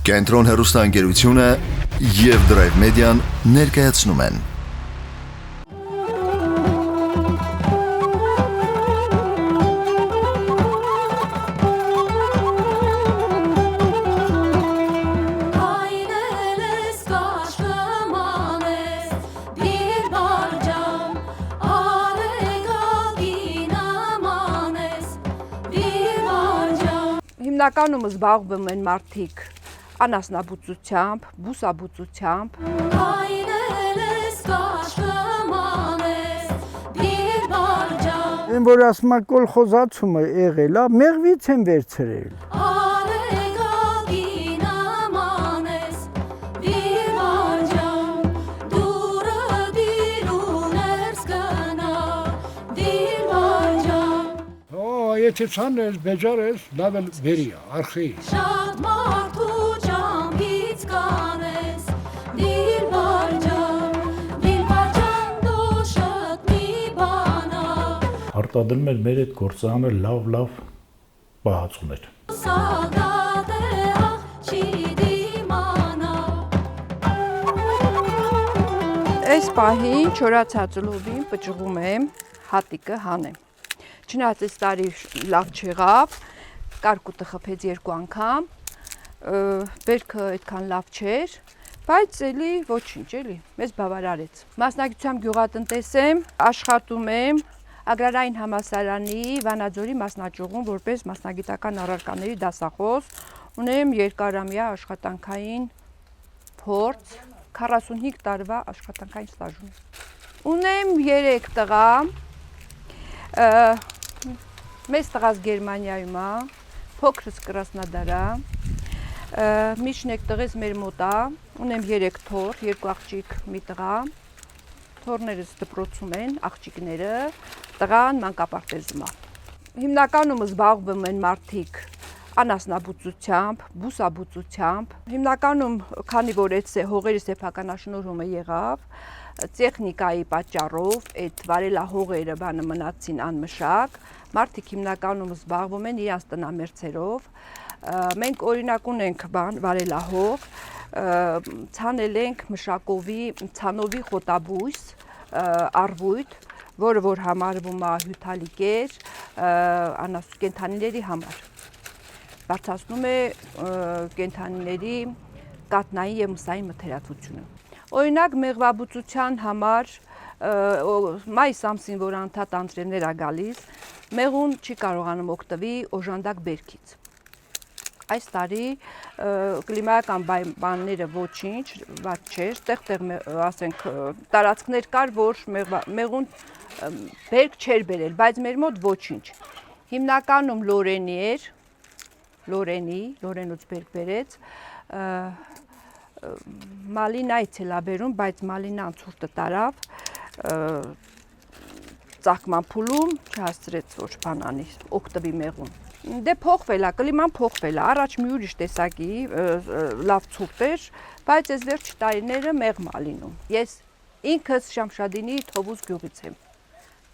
Կենտրոն հեռուստաընկերությունը և Drive Media-ն ներկայացնում են Հիմնականում զբաղվում են մարդիկ անասնաբուծությամբ, բուսաբուծությամբ։ Են որ ասում է կոլխոզացումը եղել է, մեղվից են վերցրել։ Եթե ցան ես, բեջար ես, լավ էլ բերի, արխի։ Շատ մարդու ճամփից կանես, դիլբար ջան, դու շատ մի բանա։ Արտադրում էր մեր այդ գործարանը լավ պահածուներ։ Սագատ է աղջի դիմանա։ Այս պահին չորացած լովին պճղում եմ, հատիկը հանեմ։ Չնայած այս տարի լավ չեղավ, կարկուտը խփեց 2 անգամ, բերքը այդքան լավ չէր, բայց էլի ոչինչ, էլի, մեզ բավարարեց։ Մասնագիտությամբ գյուղատնտես եմ, աշխատում եմ Ագրարային համալսարանի Վանաձորի մասնաճյուղում որպես մասնագիտական առարկաների դասախոս, ունեմ երկարամյա աշխատանքային փորձ, 45 տարվա աշխատանքային ստաժ ունեմ։ Ունեմ 3 տղա, մեծ տղաս Գերմանիայում է, փոքրս Կրասնոդար է, միջն եք տղես մեր մոտ է, ունեմ 3 թոռ, 2 աղջիկ, մի տղա, թոռներս դպրոցում են, աղջիկները, տղան մանկապարտեզում է։ Հիմնականում զբաղվում են մարդիկ անասնաբուծությամբ, բուսաբուծությամբ, հիմնականում քանի որ այդ հողերի սեփականաշնորհումը եղավ, տեխնիկայի պատճառով այդ վարելահողերը բանը մնացին անմշակ, մարդիկ հիմնականում զբաղվում են իրենց տնամերձերով, մենք օրինակ ունենք վարելահող, ցանել ենք մշակովի, ցանովի խոտաբույս, առվույթ, որը որ համարվում է հյութալիկեր, կենդանիների համար, բարձրացնում է կենդանիների կաթնային և մսային մթերատվությունը։ Օրինակ մեղվաբուծության համար մայիս ամսին, որ անդադ անձրևներ է գալիս, մեղուն չի կարողանում օգտվի օժանդակ բերքից։ Այս տարի կլիմայական պայմանները ոչինչ, վատ չէր, տեղ ասենք տարածքներ կար, որ մեղուն բերք չէր բերել, բայց մեր մոտ ոչինչ։ Հիմնականում լորենի էր, լորենուց բերք բերեց, մալինայից էլ աբերում, բայց մալինան ցուրտը տարավ, ծաղկման փուլում չհասցրեց ոչ բանանի, օգտվի մեղուն։ Դե փոխվել է, կլիման փոխվել է, առաջ մի ուրիշ տեսակի լավ ցուրտ էր, բայց այս վերջի տարիները մեղմ է լինում։ Ես ինքս Շամշադինի Թովուզ գյուղից եմ։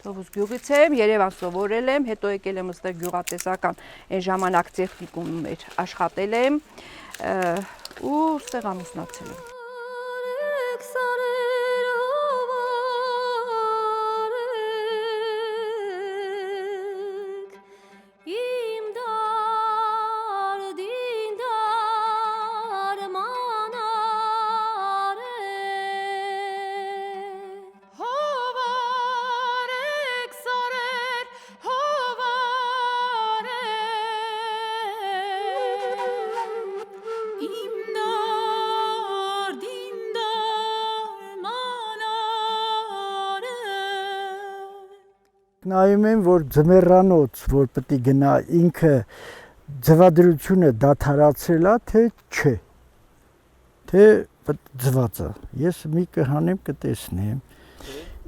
Թովուզ գյուղից եմ, Երևան սովորել եմ, հետո եկել եմ այստեղ գյուղատնտեսական այն ժամանակ տեխնիկումում էր, աշխատել եմ ու այստեղ ամուսնացել եմ։ Նայում եմ, որ ձմեռանոց, որ պետք է գնա ինքը ձվադրությունը դադարացրել է, թե չէ, թե ձված է։ Ես մի կհանեմ կտեսնեմ,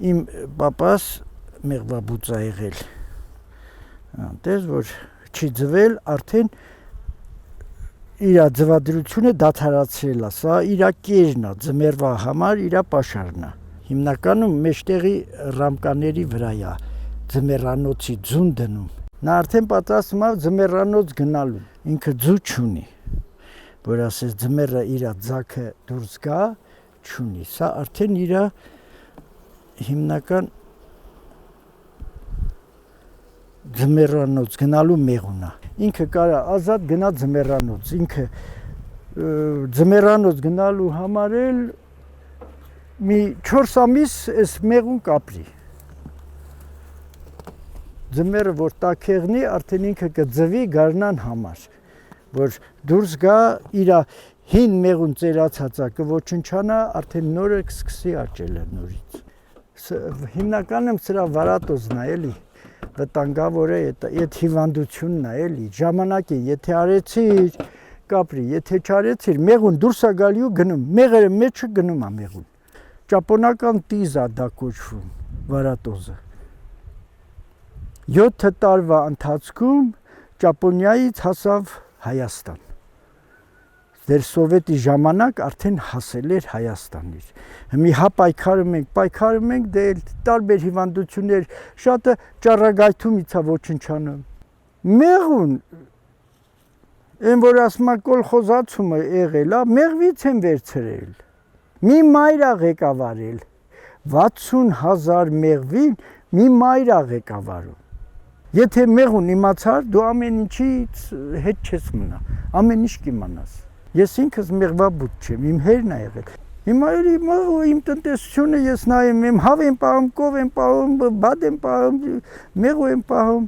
իմ պապաս մեղվաբուծ է եղել, տես որ չի ձվել, արդեն իր ձվադրությունը դադարացրել է, սա իր կերն է, ձմեռվա համար իր պաշարն է։ Հիմնականում մեջտեղի ռամկաների վրա է ձմեռանոցի ձուն դնում։ Նա արդեն պատրաստվում է ձմեռանոց գնալու, ինքը ձու չունի։ որ ասես ձմեռը իր ձակը դուրս գա, չունի։ Սա արդեն իր հիմնական ձմեռանոց գնալու մեղուն է։ Ինքը կարա ազատ գնա ձմեռանոց, ինքը ձմեռանոց գնալու համար էլ մի 4 ամիս այս մեղուն կապրի։ Ձմեռը որ տաք եղնի, արդեն ինքը կձվի գարնան համար, որ դուրս գա իր հին մեղուն ծերացածը կոչնչանա, արդեն նորը կսկսի աճել նորից։ Հիմնականում սրա վարատոզն է, էլի, վտանգավոր է, այդ հիվանդությունն է, էլի, ժամանակի, եթե արեցիր, կապրի, եթե չարեցիր, մեղուն դուրս է գալի ու գնում, մեղերը մեջը գնում է մեղուն։ Ճապոնական տիզ է դա կոչվում, վարատոզը։ 7 տարվա ընթացքում Ճապոնիայից հասավ Հայաստան։ Դեր սովետի ժամանակ արդեն հասել էր Հայաստանից։ Մի հա պայքարում ենք, դե տարբեր հիվանդություններ, շատը ճառագայթումից է ոչնչանում։ Մեղուն, այն որ ասում է կոլխոզացումը եղել է, մեղվից են վերցրել։ Մի մայր է ղեկավարել, 60,000 մեղվին մի մայր է ղեկավարում։ Եթե մեղուն իմացար, դու ամեն ինչից հետ չես մնա, ամեն ինչ կիմանաս։ Ես ինքս մեղվաբույր չեմ, իմ հերն է եղել։ Հիմա էլի իմ տնտեսությունը ես նայում եմ, հավ եմ պահում, կով եմ պահում, բադ եմ պահում, մեղու եմ պահում,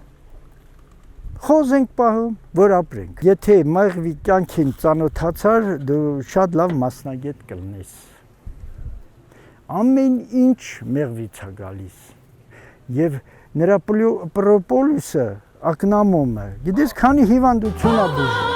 խոզ ենք պահում, որ ապրենք։ Եթե մեղվի կյանքին ծանոթացար, դու շատ լավ մասնագետ կլինես։ Ամեն ինչ մեղվից է գալիս։ Եվ նրա պրոպոլիսը, ակնամոմը, գիտես քանի հիվանդություն է բուժում։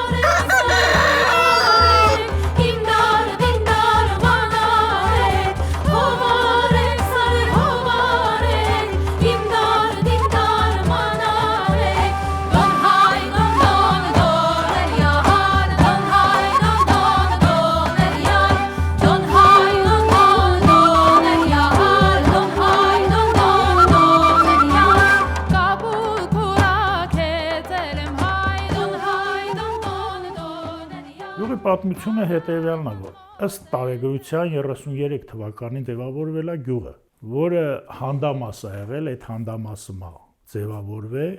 Գյուղի պատմությունը հետևյալն է, որ ըստ տարեգրության 33 թվականին ձևավորվել է գյուղը, որը հանդամաս է եղել, այդ հանդամասը ձևավորվել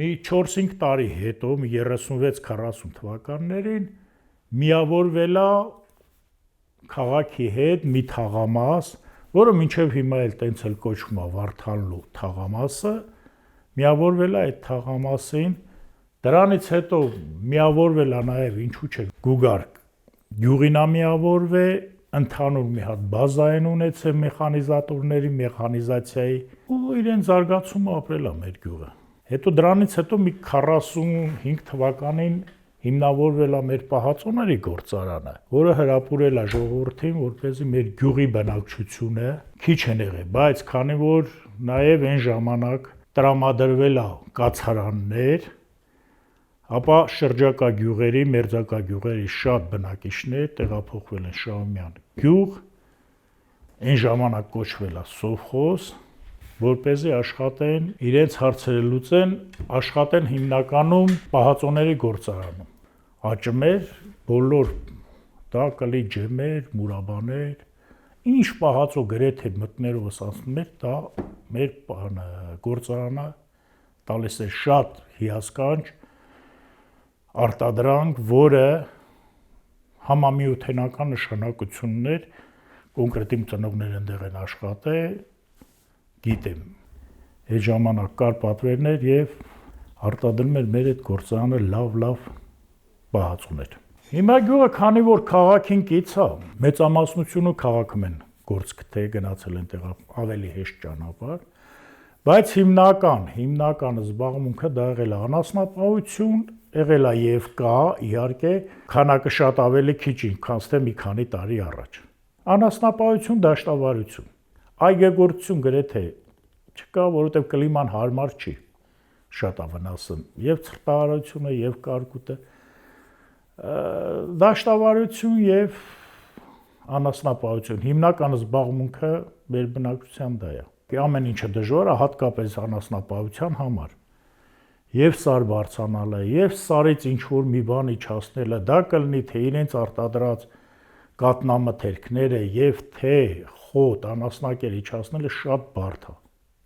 մի 4-5 տարի հետո, մի 36-40 թվականներին միավորվել է քաղաքի հետ մի թաղամաս, որը մինչև հիմա էլ տենց էլ կոչվում է Վարդանլու թաղամասը, միավորվել է այդ թաղամասին։ Դրանից հետո միավորվել է նաև ինչու՞ չէ Գուգարք գյուղին է միավորվել, ընդհանուր մի հատ բազա են ունեցել մեխանիզատորների, մեխանիզացիայի ու իրեն զարգացումը ապրել է մեր գյուղը։ Հետո դրանից հետո մի 45 թվականին հիմնավորվել է մեր պահածոների գործարանը, որը հրապուրել է ժողովրդին, որպեսզի մեր գյուղի բնակչությունը քիչ են եղել, բայց քանի որ նաև այն ժամանակ տրամադրվել է կացարաններ, ապա շրջակա գյուղերի, մերձակա գյուղերի շատ բնակիչներ տեղափոխվել են Շահումյան գյուղ, այն ժամանակ կոչվել է սովխոզ, որպեսզի աշխատեն, իրենց հարցերը լուծեն, աշխատեն հիմնականում պահածոների գործարանում։ Աճմեր, բոլոր դա կլի ջեմեր, մուրաբաներ, ինչ պահածո գրեթե մտներովս անցնում էր, դա մեր գործարանը տալիս է շատ հիասքանչ արտադրանք, որը համամիութենական նշանակություններ, կոնկրետ իմ ծնողները այնտեղ են աշխատել, գիտեմ, այդ ժամանակ կար պատվերներ եւ արտադրում էր մեր այդ գործարանը լավ պահածոներ։ Հիմա գյուղը քանի որ քաղաքին կից է, մեծամասնությունը քաղաքում են գործ գտել, գնացել են տեղ ավելի հեշտ ճանապարհ, բայց հիմնական զբաղմունքը դա եղել է անասնապահություն, եղել է եւ կա, իհարկե, քանակը շատ ավելի քիչ, քան թե մի քանի տարի առաջ։ Անասնապահություն, դաշտավարություն, այգեգործություն գրեթե չկա, որովհետեւ կլիման հարմար չի, շատ է վնասում եւ ցրտահարությունը եւ կարկուտը, դաշտավարություն եւ անասնապահություն, հիմնական զբաղմունքը մեր բնակչության դա է։ Ամեն ինչը դժվար է, հատկապես անասնապահության համար։ եւ սար բարձանալը, եւ սարից ինչ որ մի բան իջացնելը, դա կլինի թե իրենց արտադրած կատնամթերքները եւ թե խոտ անասնակեր իջացնելը շատ բարդ է,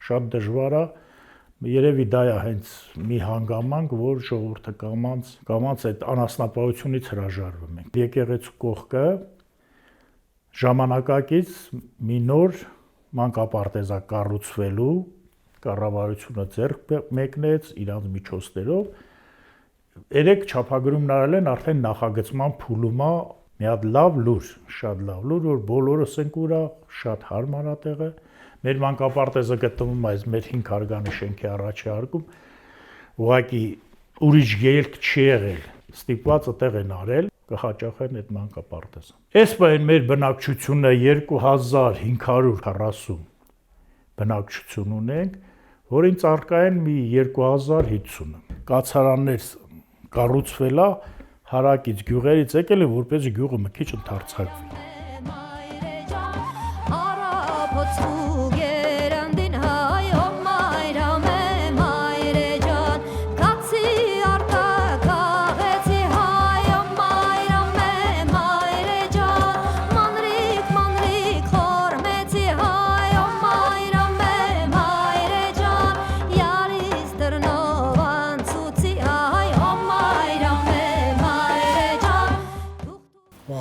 շատ դժվար է, երևի դա է հենց մի հանգամանք, որ ժողովուրդը կամած այդ անասնապահությունից հրաժարվում ենք։ Եկեղեցու կողքը ժամանակակից մի նոր մանկապարտեզա կառուցվելու կառավարությունը ձեռք մեկնեց իրանց միջոցներով։ Երեք չափագրումն արել են արդեն նախագծման փուլումա մի հատ լավ լուր, շատ լավ լուր, որ բոլորս ենք ուրախ, շատ հարմար է տեղը։ Մեր մանկապարտեզը գտնվում է այս մեր 5 հարգանի շենքի առաջի հարկում, ուղղակի ուրիշ ելք չի եղել, ստիպված այդտեղ են արել, կհաճախեն այդ մանկապարտեզը։ Այս բան մեր բնակչությունը 2540 բնակչություն ունենք, որին ծառկային մի 2050 կացարաններ կառուցվել է հարակից գյուղերից եկել է, որպեսզի գյուղը մի քիչ ընդարձակվի։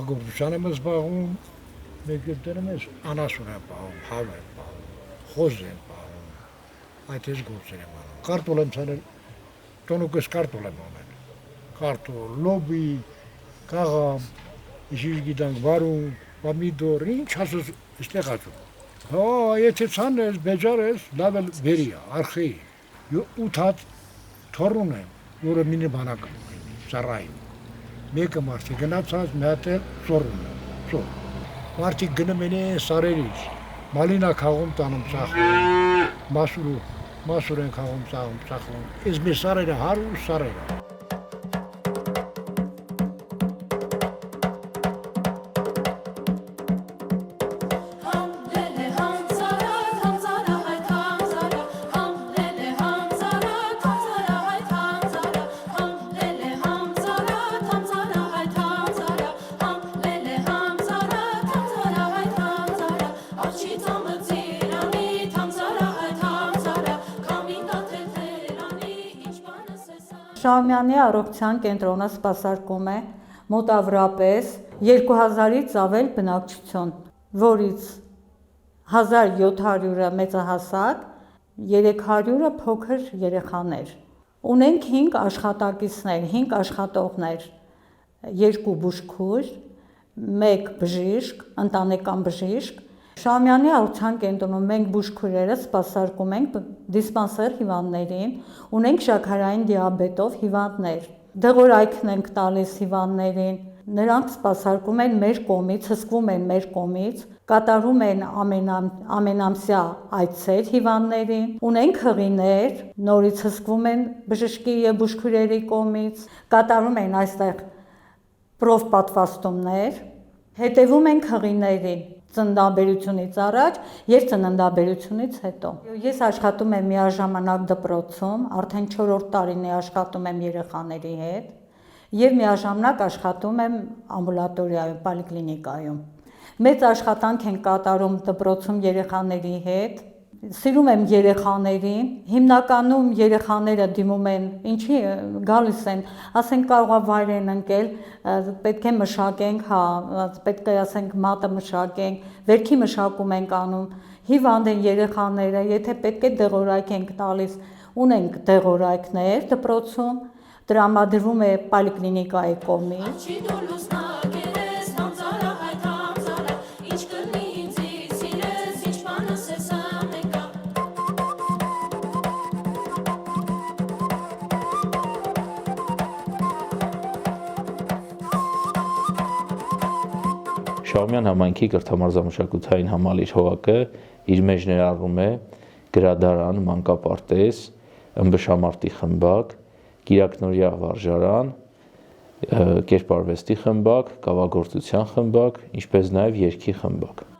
Գործանը մեզ զբաղվում, մեկ դերը մեզ անասուն են պահում, հավ են պահում, խոզ են պահում, այդ ես գործեր եմ անում։ Կարտոլ եմ ցանել, տոնուկս կարտոլ եմ անել, կարտոլ, լոբի, կաղամ, իշիշ գիտանք, վարում, պամիդոր, ինչ ասոս իստեղ ածում։ Հա, եթե ցանես, բեջար ես, լավ էլ բերի է, արխի, 8 հատ թորուն եմ, որը մինի բանակ ծառայում։ Մեկը մարդիկ գնացած, մի հատ էլ ծորում է, ծոր։ Մարդիկ գնում են սարերից, մալինա քաղում տանում ծախում, մասուր են քաղում ծախում, ես մեր սարերը հարուր սարեր է։ Շահումյանի առողջության կենտրոնը սպասարկում է մոտավորապես 2000-ից ավել բնակչություն, որից 1700-ը մեծահասակ, 300-ը փոքր երեխաներ։ Ունենք 5 աշխատակիցներ, 5 աշխատողներ, 2 բուժքույր, 1 բժիշկ, ընտանեկան բժիշկ։ Շահումյանի առողջության կենտրոնում մենք բուժքույրերը սպասարկում ենք դիսպանսեր հիվանդներին, ունենք շաքարային դիաբետով հիվանդներ, դեղորայքն ենք տալիս հիվանդներին, նրանք սպասարկում են մեր կողմից, հսկվում են մեր կողմից, կատարում են ամենամսյա այցեր հիվանդներին, ունենք հղիներ, նորից հսկվում են բժշկի եւ բուժքույրերի կողմից, կատարում են այստեղ պրոֆպատվաստումներ, հետևում ենք հղիներին ծննդաբերությունից առաջ եւ ծննդաբերությունից հետո։ Ես աշխատում եմ միաժամանակ դպրոցում, արդեն 4-րդ տարին է աշխատում եմ երեխաների հետ եւ միաժամանակ աշխատում եմ ամբուլատորիայում, պոլիկլինիկայում։ Մեծ աշխատանք են կատարում դպրոցում երեխաների հետ։ Սիրում եմ երեխաներին, հիմնականում երեխաները դիմում են, ինչի գալիս են, ասենք կարող է վայր են ընկել, պետք է մշակենք, հա, պետք է ասենք մատը մշակենք, վերքի մշակում ենք անում, հիվանդ են երեխաները, եթե պետք է դեղորայք ենք տալիս, ունենք դեղորայքներ դպրոցում, տրամադրվում է պոլիկլինիկայի կողմից։ Շահումյան համայնքի կրթամարզամշակութային համալիր հողակը իր մեջ ներառում է գրադարան, մանկապարտեզ, ըմբշամարտի խմբակ, կիրակնորյա վարժարան, կերպարվեստի խմբակ, կավագործության խմբակ, ինչպես նաև երգի խմբակ։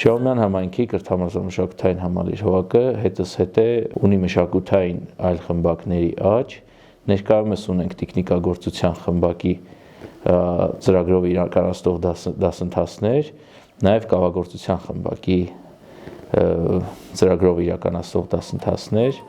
Շահումյան համայնքի կրթամրցամշակութային համալիր հողակը հետս հետ է ունի մշակութային այլ խմբակների աճ, ներկայումս ունենք տեխնիկագործության խմբակի ծրագրով իրականացնող դասընթացներ, նաև կավագործության խմբակի ծրագրով իրականացնող դասընթացներ։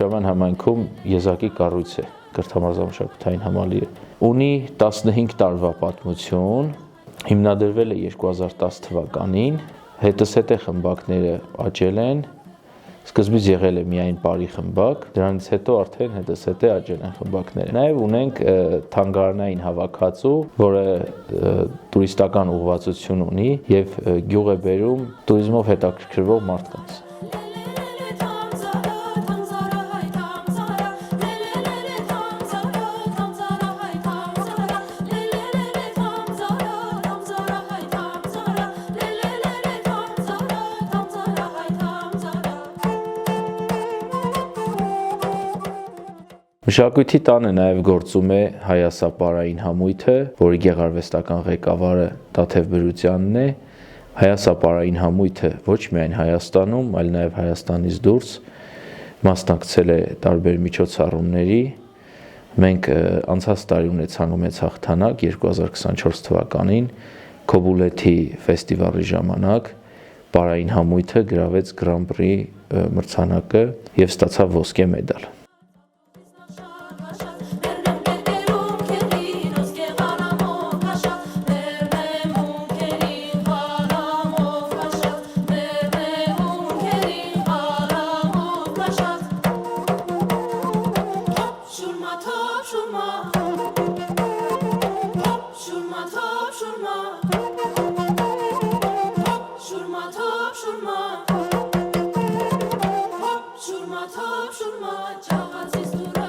Շահումյան համայնքում եզակի կառույց է կրթամրցամշակութային համալիրը։ Ունի 15 տարվա պատմություն, հիմնադրվել է 2010 թվականին, հետզհետե խմբակները աճել են, սկզբից եղել է միայն բարի խմբակ, դրանից հետո արդեն հետզհետե աճել են խմբակները։ Նաև ունենք թանգարանային հավաքածու, որը տուրիստական ուղղվածություն ունի եւ գյուղ է բերում տուրիզմով հետաքրքրվող մարդկանց։ Մշակույթի տանը նաև գործում է հայասապարային համույթը, որի գեղարվեստական ղեկավարը Տաթև Բրությանն է։ Հայասապարային համույթը ոչ միայն Հայաստանում, այլ նաև Հայաստանից դուրս մասնակցել է տարբեր միջոցառումների։ Մենք անցած տարի ունեցանք մեծ հաղթանակ 2024 թվականին Քոբուլեթի ֆեստիվալի ժամանակ պարային համույթը գրավեց Grand Prix մրցանակը եւ ստացավ ոսկե մեդալ։ Şurma top şurma, çağatsız dur.